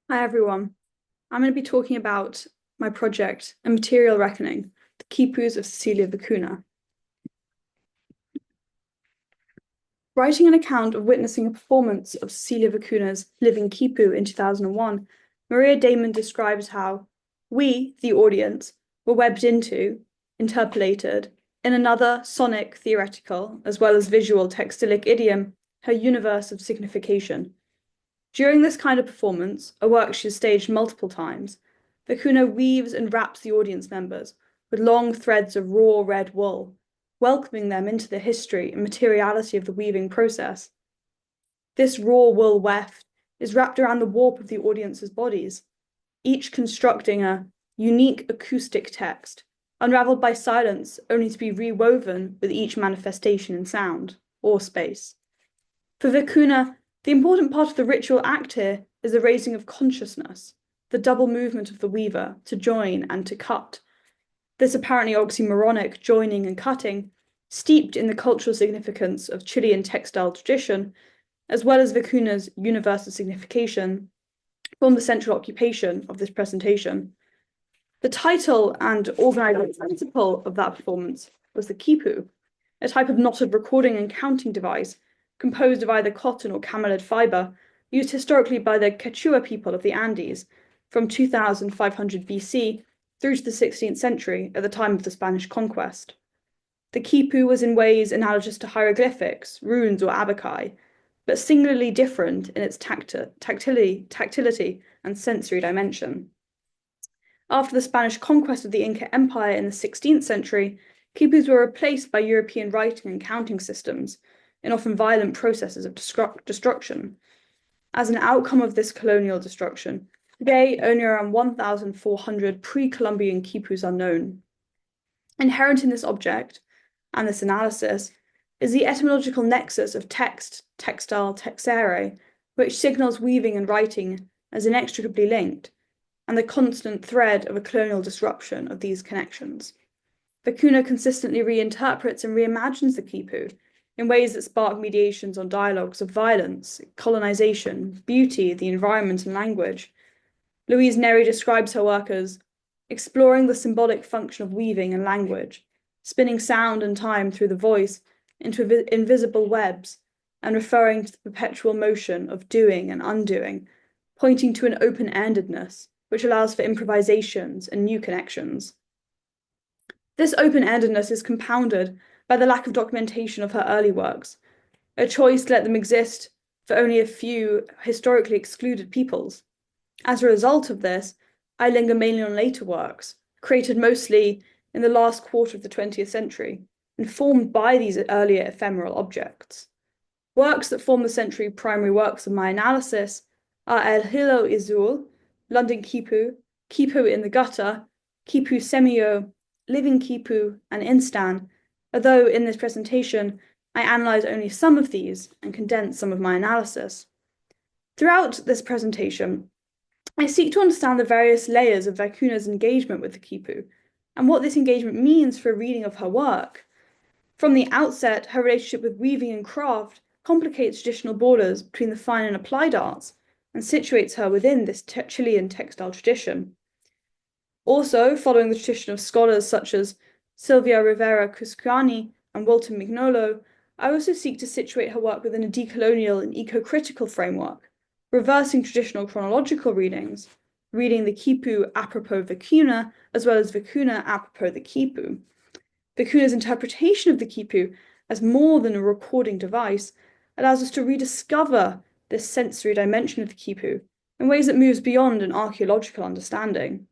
Hi everyone. I'm going to be talking about my project, A Material Reckoning, the Quipus of Cecilia Vicuña. Writing an account of witnessing a performance of Cecilia Vicuña's Living Quipu in 2001, Maria Damon describes how we, the audience, were webbed into, interpolated, in another sonic, theoretical, as well as visual textilic idiom, her universe of signification. During this kind of performance, a work she has staged multiple times, Vicuña weaves and wraps the audience members with long threads of raw red wool, welcoming them into the history and materiality of the weaving process. This raw wool weft is wrapped around the warp of the audience's bodies, each constructing a unique acoustic text, unraveled by silence only to be rewoven with each manifestation in sound or space. For Vicuña, the important part of the ritual act here is the raising of consciousness, the double movement of the weaver to join and to cut. This apparently oxymoronic joining and cutting, steeped in the cultural significance of Chilean textile tradition, as well as Vicuña's universal signification, form the central occupation of this presentation. The title and organizing principle of that performance was the quipu, a type of knotted recording and counting device composed of either cotton or camelid fiber, used historically by the Quechua people of the Andes from 2500 BC through to the 16th century at the time of the Spanish conquest. The quipu was in ways analogous to hieroglyphics, runes, or abaci, but singularly different in its tactility and sensory dimension. After the Spanish conquest of the Inca Empire in the 16th century, quipus were replaced by European writing and counting systems, in often violent processes of destruction. As an outcome of this colonial destruction, today only around 1,400 pre-Columbian quipus are known. Inherent in this object, and this analysis, is the etymological nexus of text, textile, texere, which signals weaving and writing as inextricably linked, and the constant thread of a colonial disruption of these connections. Vicuña consistently reinterprets and reimagines the quipu in ways that spark mediations on dialogues of violence, colonization, beauty, the environment, and language. Louise Neri describes her work as exploring the symbolic function of weaving and language, spinning sound and time through the voice into invisible webs, and referring to the perpetual motion of doing and undoing, pointing to an open-endedness which allows for improvisations and new connections. This open-endedness is compounded by the lack of documentation of her early works, a choice to let them exist for only a few historically excluded peoples. As a result of this, I linger mainly on later works, created mostly in the last quarter of the 20th century, informed by these earlier ephemeral objects. Works that form the century primary works of my analysis are El Hilo Azul, London Quipu, Quipu in the Gutter, Quipu Semio, Living Quipu, and Instan, although in this presentation, I analyze only some of these and condense some of my analysis. Throughout this presentation, I seek to understand the various layers of Vicuña's engagement with the quipu and what this engagement means for a reading of her work. From the outset, her relationship with weaving and craft complicates traditional borders between the fine and applied arts and situates her within this Chilean textile tradition. Also, following the tradition of scholars such as Silvia Rivera Cuscuani and Walter Mignolo, I also seek to situate her work within a decolonial and eco-critical framework, reversing traditional chronological readings, reading the quipu apropos Vicuña, as well as Vicuña apropos the quipu. Vicuña's interpretation of the quipu as more than a recording device allows us to rediscover this sensory dimension of the quipu in ways that moves beyond an archaeological understanding.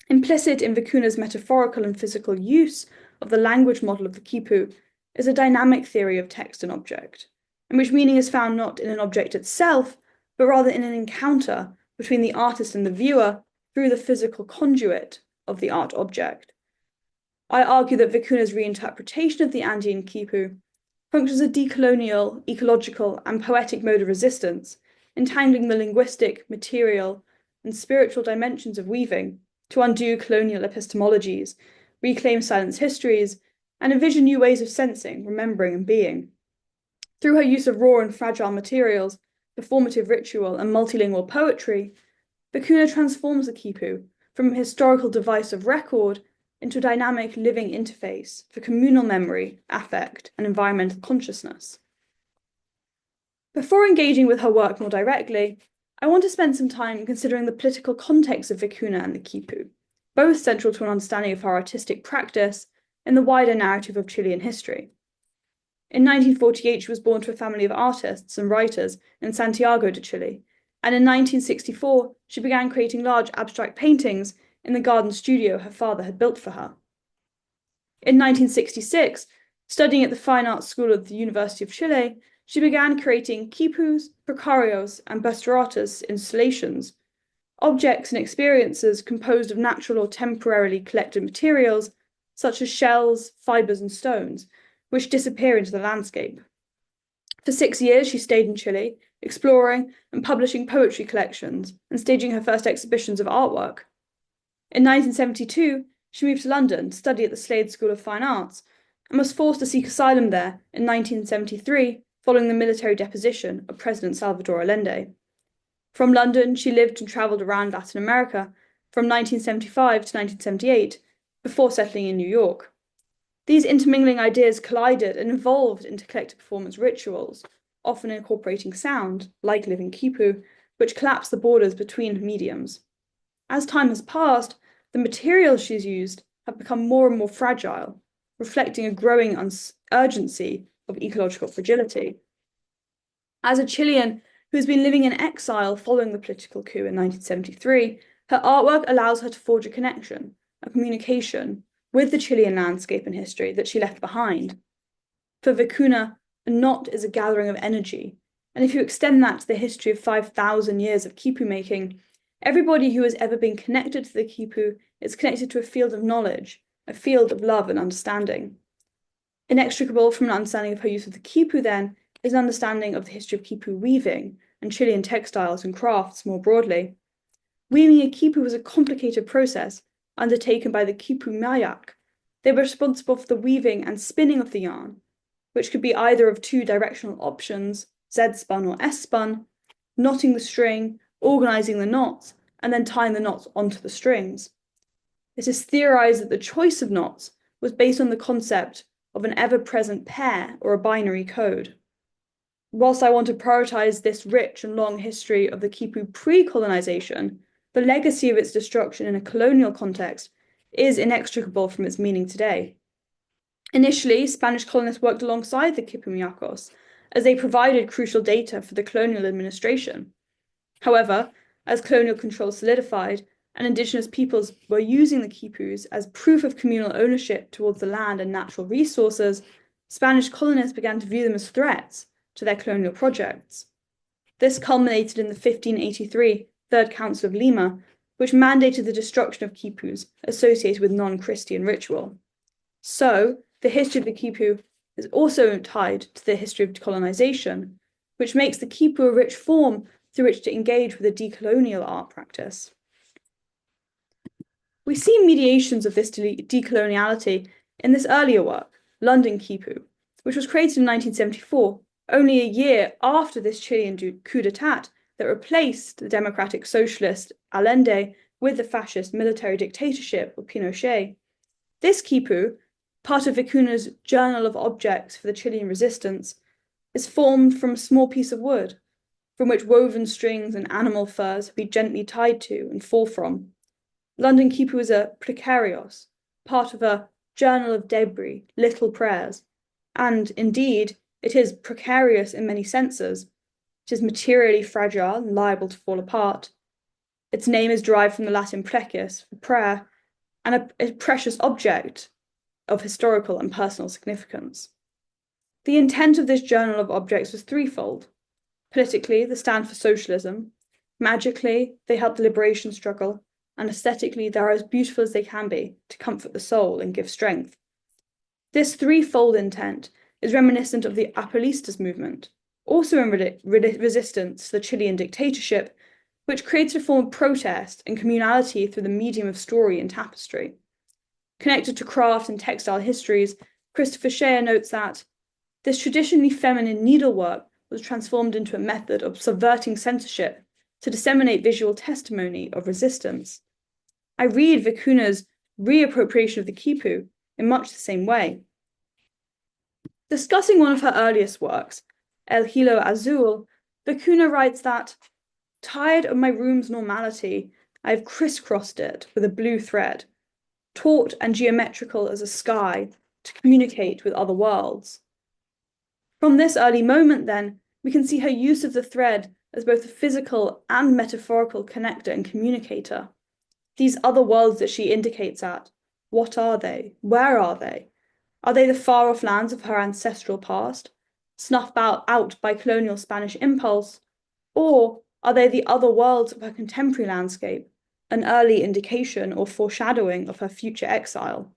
Implicit in Vicuña's metaphorical and physical use of the language model of the quipu is a dynamic theory of text and object, in which meaning is found not in an object itself, but rather in an encounter between the artist and the viewer through the physical conduit of the art object. I argue that Vicuña's reinterpretation of the Andean quipu functions as a decolonial, ecological, and poetic mode of resistance, entangling the linguistic, material, and spiritual dimensions of weaving to undo colonial epistemologies, reclaim silence histories, and envision new ways of sensing, remembering, and being. Through her use of raw and fragile materials, performative ritual, and multilingual poetry, Vicuña transforms the quipu from a historical device of record into a dynamic living interface for communal memory, affect, and environmental consciousness. Before engaging with her work more directly, I want to spend some time considering the political context of Vicuña and the quipu, both central to an understanding of her artistic practice in the wider narrative of Chilean history. In 1948, she was born to a family of artists and writers in Santiago de Chile, and in 1964, she began creating large abstract paintings in the garden studio her father had built for her. In 1966, studying at the Fine Arts School of the University of Chile, she began creating quipus, precarios, and basturatas installations, objects and experiences composed of natural or temporarily collected materials, such as shells, fibers, and stones, which disappear into the landscape. For 6 years, she stayed in Chile, exploring and publishing poetry collections and staging her first exhibitions of artwork. In 1972, she moved to London to study at the Slade School of Fine Arts and was forced to seek asylum there in 1973 following the military deposition of President Salvador Allende. From London, she lived and travelled around Latin America from 1975 to 1978 before settling in New York. These intermingling ideas collided and evolved into collective performance rituals, often incorporating sound, like living quipu, which collapse the borders between mediums. As time has passed, the materials she's used have become more and more fragile, reflecting a growing urgency of ecological fragility. As a Chilean who has been living in exile following the political coup in 1973, her artwork allows her to forge a connection, a communication, with the Chilean landscape and history that she left behind. For Vicuña, a knot is a gathering of energy, and if you extend that to the history of 5,000 years of quipu making, everybody who has ever been connected to the quipu is connected to a field of knowledge, a field of love and understanding. Inextricable from an understanding of her use of the quipu, then, is an understanding of the history of quipu weaving and Chilean textiles and crafts more broadly. Weaving a quipu was a complicated process undertaken by the quipu mayak. They were responsible for the weaving and spinning of the yarn, which could be either of two directional options, Z-spun or S-spun, knotting the string, organizing the knots, and then tying the knots onto the strings. It is theorized that the choice of knots was based on the concept of an ever-present pair or a binary code. Whilst I want to prioritize this rich and long history of the quipu pre-colonization, the legacy of its destruction in a colonial context is inextricable from its meaning today. Initially, Spanish colonists worked alongside the quipumyacos, as they provided crucial data for the colonial administration. However, as colonial control solidified and indigenous peoples were using the quipus as proof of communal ownership towards the land and natural resources, Spanish colonists began to view them as threats to their colonial projects. This culminated in the 1583 Third Council of Lima, which mandated the destruction of quipus associated with non-Christian ritual. So, the history of the quipu is also tied to the history of colonization, which makes the quipu a rich form through which to engage with a decolonial art practice. We see mediations of this decoloniality in this earlier work, London Quipu, which was created in 1974, only a year after this Chilean coup d'etat that replaced the democratic socialist Allende with the fascist military dictatorship of Pinochet. This quipu, part of Vicuña's Journal of Objects for the Chilean Resistance, is formed from a small piece of wood, from which woven strings and animal furs have been gently tied to and fall from. London quipu is a precarios, part of a Journal of Debris, Little Prayers, and indeed, it is precarious in many senses. It is materially fragile and liable to fall apart. Its name is derived from the Latin preces, for prayer, and a precious object of historical and personal significance. The intent of this Journal of Objects was threefold. Politically, they stand for socialism. Magically, they help the liberation struggle. And aesthetically, they are as beautiful as they can be to comfort the soul and give strength. This threefold intent is reminiscent of the Apalistas movement, also in resistance to the Chilean dictatorship, which created a form of protest and communality through the medium of story and tapestry. Connected to craft and textile histories, Christopher Shea notes that this traditionally feminine needlework was transformed into a method of subverting censorship to disseminate visual testimony of resistance. I read Vicuña's reappropriation of the quipu in much the same way. Discussing one of her earliest works, El Hilo Azul, Vicuña writes that, tired of my room's normality, I have crisscrossed it with a blue thread, taut and geometrical as a sky, to communicate with other worlds. From this early moment, then, we can see her use of the thread as both a physical and metaphorical connector and communicator. These other worlds that she indicates at, what are they? Where are they? Are they the far-off lands of her ancestral past, snuffed out by colonial Spanish impulse, or are they the other worlds of her contemporary landscape, an early indication or foreshadowing of her future exile?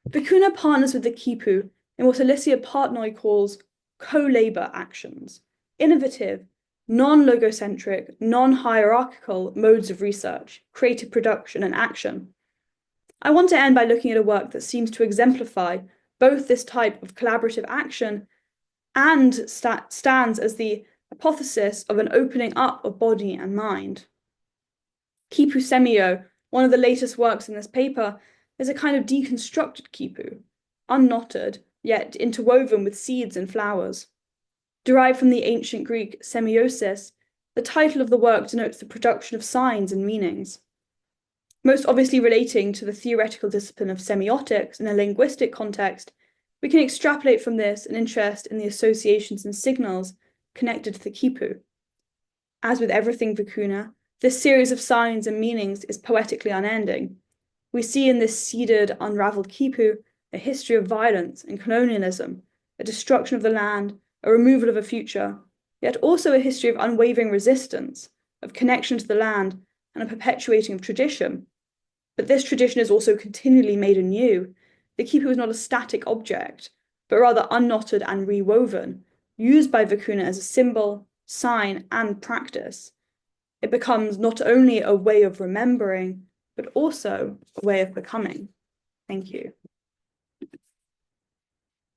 Vicuña partners with the quipu in what Alicia Partnoy calls co-labor actions, innovative, non-logocentric, non-hierarchical modes of research, creative production, and action. I want to end by looking at a work that seems to exemplify both this type of collaborative action and stands as the hypothesis of an opening up of body and mind. Quipu Semio, one of the latest works in this paper, is a kind of deconstructed quipu, unknotted, yet interwoven with seeds and flowers. Derived from the ancient Greek semiosis, the title of the work denotes the production of signs and meanings. Most obviously relating to the theoretical discipline of semiotics in a linguistic context, we can extrapolate from this an interest in the associations and signals connected to the quipu. As with everything Vicuña, this series of signs and meanings is poetically unending. We see in this seeded, unraveled quipu a history of violence and colonialism, a destruction of the land, a removal of a future, yet also a history of unwavering resistance, of connection to the land, and a perpetuating of tradition. But this tradition is also continually made anew. The quipu is not a static object, but rather unknotted and rewoven, used by Vicuña as a symbol, sign, and practice. It becomes not only a way of remembering, but also a way of becoming. Thank you.